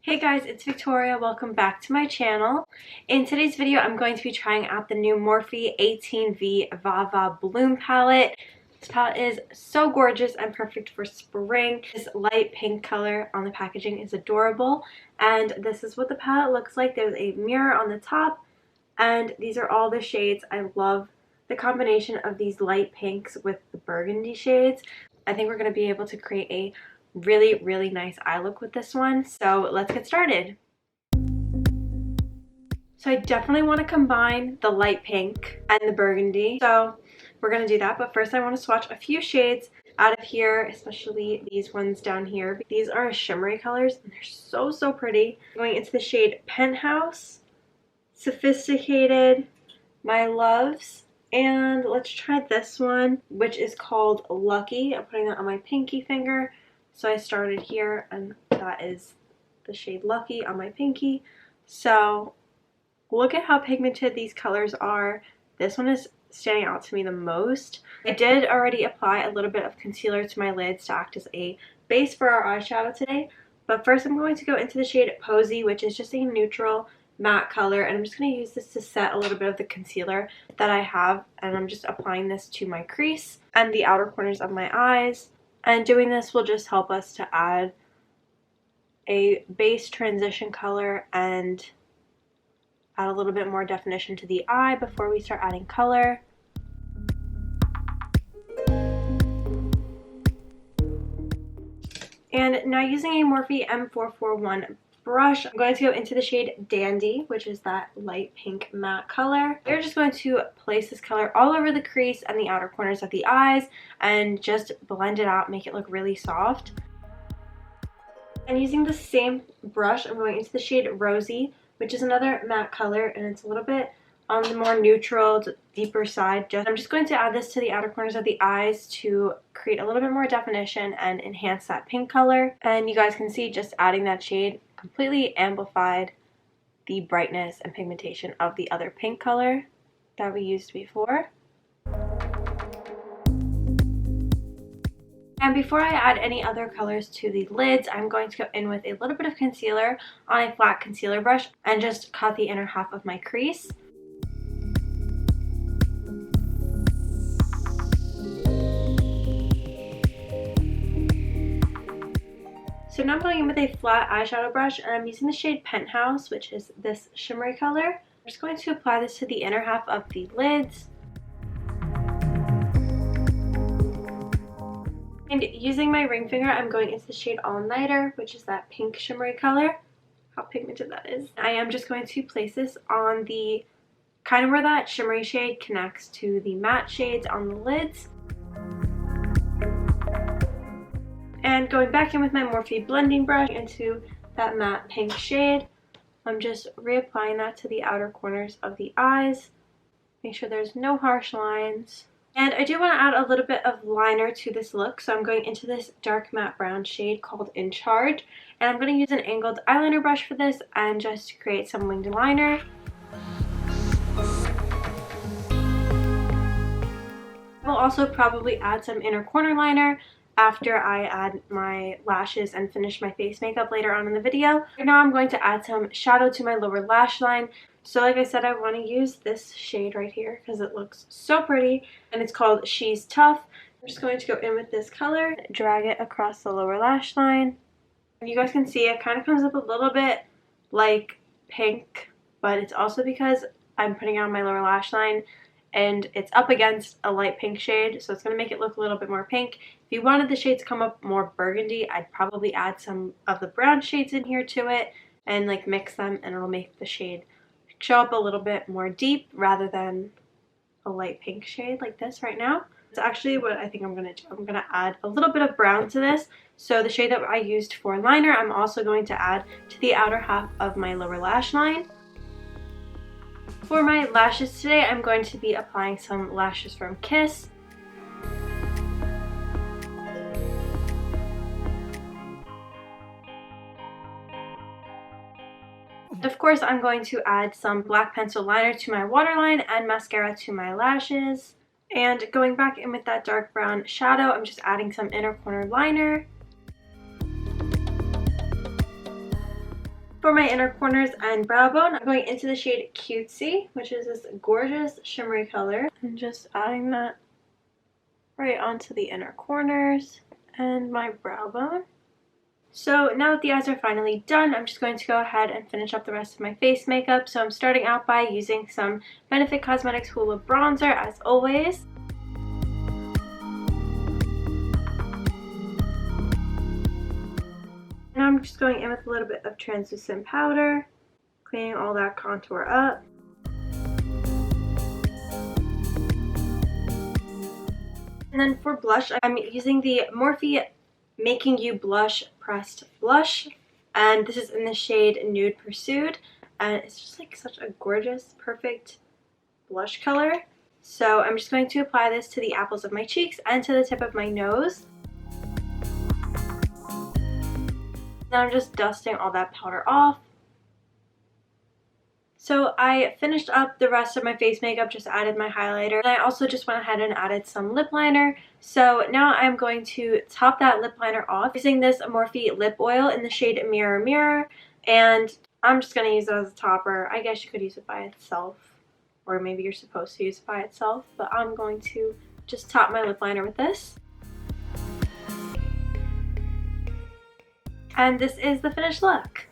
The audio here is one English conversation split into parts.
Hey guys, it's Victoria. Welcome back to my channel. In today's video, I'm going to be trying out the new Morphe 18V Vava Bloom palette. This palette is so gorgeous and perfect for spring. This light pink color on the packaging is adorable, and this is what the palette looks like. There's a mirror on the top, and these are all the shades. I love the combination of these light pinks with the burgundy shades. I think we're going to be able to create a really nice eye look with this one, so let's get started. So I definitely want to combine the light pink and the burgundy, so we're going to do that. But first I want to swatch a few shades out of here, especially these ones down here. These are shimmery colors and they're so pretty. Going into the shade Penthouse, Sophisticated, My Loves, and let's try this one, which is called Lucky. I'm putting that on my pinky finger. So I started here, and that is the shade Lucky on my pinky. So look at how pigmented these colors are. This one is standing out to me the most. I did already apply a little bit of concealer to my lids to act as a base for our eyeshadow today. But first I'm going to go into the shade Posy, which is just a neutral matte color. And I'm just going to use this to set a little bit of the concealer that I have. And I'm just applying this to my crease and the outer corners of my eyes. And doing this will just help us to add a base transition color and add a little bit more definition to the eye before we start adding color. And now using a Morphe M441 brush, I'm going to go into the shade Dandy, which is that light pink matte color. We're just going to place this color all over the crease and the outer corners of the eyes and just blend it out, make it look really soft. And using the same brush, I'm going into the shade Rosy, which is another matte color, and it's a little bit on the more neutral, deeper side. I'm just going to add this to the outer corners of the eyes to create a little bit more definition and enhance that pink color. And you guys can see just adding that shade completely amplified the brightness and pigmentation of the other pink color that we used before. And before I add any other colors to the lids, I'm going to go in with a little bit of concealer on a flat concealer brush and just cut the inner half of my crease. So now I'm going in with a flat eyeshadow brush, and I'm using the shade Penthouse, which is this shimmery color. I'm just going to apply this to the inner half of the lids. And using my ring finger, I'm going into the shade All Nighter, which is that pink shimmery color. How pigmented that is. I am just going to place this on the kind of where that shimmery shade connects to the matte shades on the lids. And going back in with my Morphe blending brush into that matte pink shade, I'm just reapplying that to the outer corners of the eyes. Make sure there's no harsh lines. And I do want to add a little bit of liner to this look, so I'm going into this dark matte brown shade called In Charge. And I'm going to use an angled eyeliner brush for this and just create some winged liner. I will also probably add some inner corner liner after I add my lashes and finish my face makeup later on in the video. Right now I'm going to add some shadow to my lower lash line. So like I said, I want to use this shade right here because it looks so pretty, and it's called She's Tough. I'm just going to go in with this color, drag it across the lower lash line. And you guys can see it kind of comes up a little bit like pink, but it's also because I'm putting it on my lower lash line and it's up against a light pink shade, so it's going to make it look a little bit more pink. If you wanted the shade to come up more burgundy, I'd probably add some of the brown shades in here to it and like mix them, and it'll make the shade show up a little bit more deep rather than a light pink shade like this right now. It's actually what I think I'm going to do. I'm going to add a little bit of brown to this. So the shade that I used for liner, I'm also going to add to the outer half of my lower lash line. For my lashes today, I'm going to be applying some lashes from Kiss. Of course, I'm going to add some black pencil liner to my waterline and mascara to my lashes. And going back in with that dark brown shadow, I'm just adding some inner corner liner. For my inner corners and brow bone, I'm going into the shade Cutesy, which is this gorgeous shimmery color, and just adding that right onto the inner corners and my brow bone. So now that the eyes are finally done, I'm just going to go ahead and finish up the rest of my face makeup. So I'm starting out by using some Benefit Cosmetics Hoola bronzer, as always. Now I'm just going in with a little bit of translucent powder, cleaning all that contour up. And then for blush, I'm using the Morphe Making You Blush Pressed Blush, and this is in the shade Nude Pursued, and it's just like such a gorgeous, perfect blush color. So I'm just going to apply this to the apples of my cheeks and to the tip of my nose. Now I'm just dusting all that powder off. So I finished up the rest of my face makeup, just added my highlighter, and I also just went ahead and added some lip liner. So now I'm going to top that lip liner off using this Morphe lip oil in the shade Mirror Mirror, and I'm just going to use it as a topper. I guess you could use it by itself, or maybe you're supposed to use it by itself, but I'm going to just top my lip liner with this. And this is the finished look.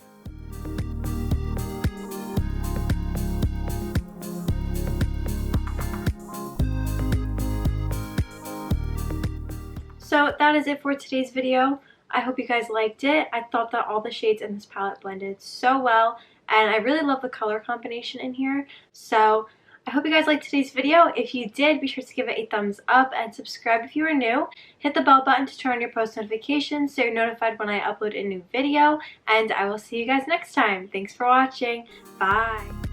So that is it for today's video. I hope you guys liked it. I thought that all the shades in this palette blended so well, and I really love the color combination in here. So I hope you guys liked today's video. If you did, be sure to give it a thumbs up and subscribe if you are new. Hit the bell button to turn on your post notifications so you're notified when I upload a new video, and I will see you guys next time. Thanks for watching. Bye.